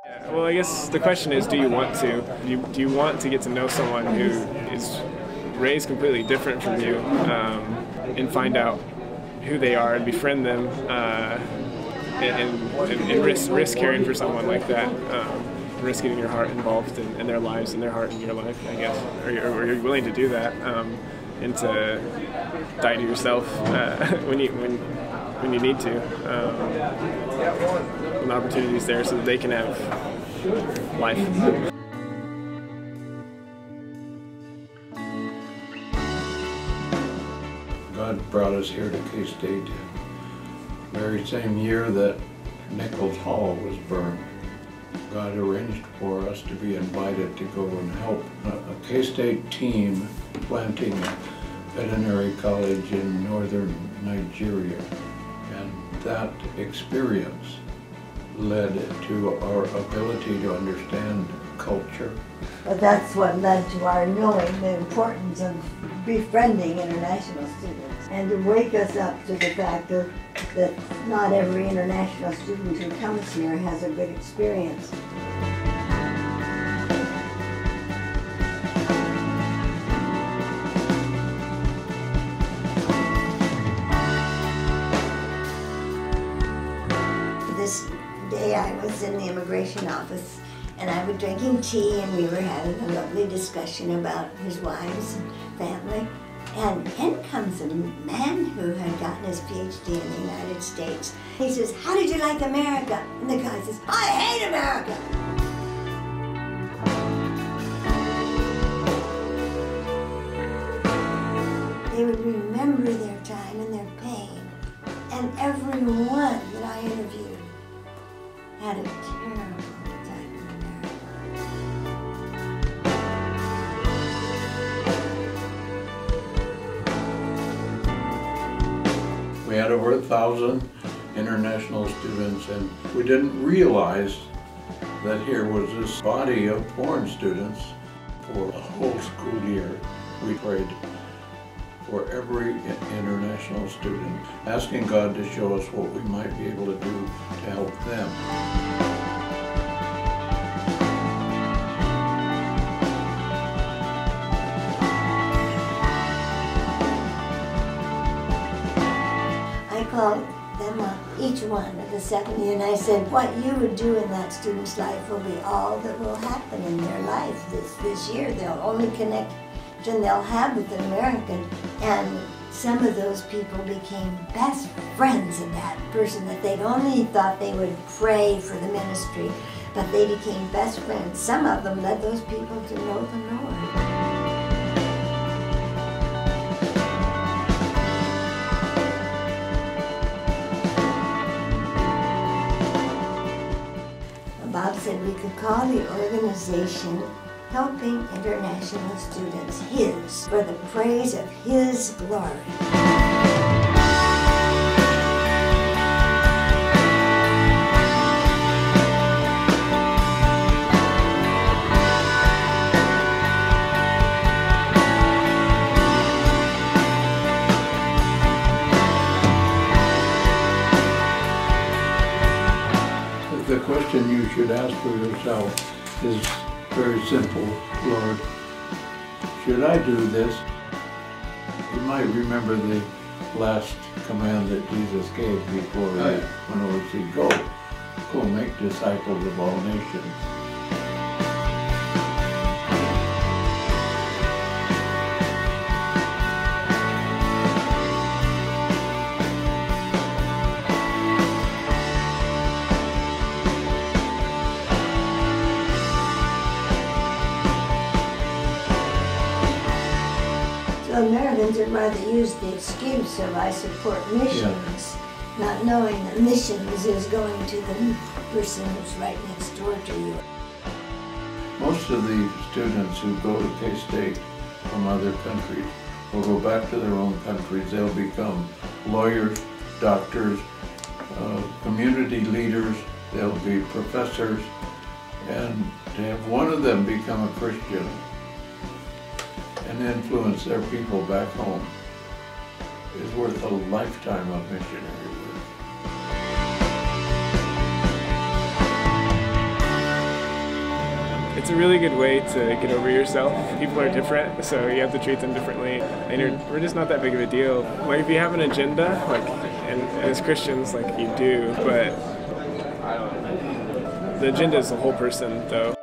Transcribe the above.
Yeah, well, I guess the question is, do you want to? Do you want to get to know someone who is raised completely different from you, and find out who they are and befriend them, and risk caring for someone like that, risk getting your heart involved in their lives and their heart in your life, I guess, or you're willing to do that, and to die to yourself when you need to, when the opportunity is there, so that they can have life. God brought us here to K-State the very same year that Nichols Hall was burned. God arranged for us to be invited to go and help a K-State team planting a veterinary college in northern Nigeria. And that experience led to our ability to understand culture. But that's what led to our knowing the importance of befriending international students, and to wake us up to the fact that not every international student who comes here has a good experience. This day I was in the immigration office, and I was drinking tea, and we were having a lovely discussion about his wives and family. And in comes a man who had gotten his PhD in the United States. He says, "How did you like America?" And the guy says, "I hate America." They would remember their time and their pain. And everyone that I interviewed had a terrible time in America. We had over 1,000 international students, and we didn't realize that here was this body of foreign students. For a whole school year, we prayed for every international student, asking God to show us what we might be able to do to help them. I called them up, each one of the 70, and I said, what you would do in that student's life will be all that will happen in their life this year. They'll only connection they'll have with an American, and some of those people became best friends of that person that they'd only thought they would pray for the ministry, but they became best friends. Some of them led those people to know the Lord. Bob said we could call the organization Helping International Students His, for the praise of His glory. The question you should ask for yourself is very simple. Lord, should I do this? You might remember the last command that Jesus gave before he went over to say, go make disciples of all nations. Americans would rather use the excuse of I support missions, not knowing that missions is going to the person who's right next door to you. Most of the students who go to K-State from other countries will go back to their own countries. They'll become lawyers, doctors, community leaders, they'll be professors, and to have one of them become a Christian and influence their people back home is worth a lifetime of missionary work. It's a really good way to get over yourself. People are different, so you have to treat them differently. And we're just not that big of a deal. Like if you have an agenda, like, and as Christians, like you do, but the agenda is the whole person, though.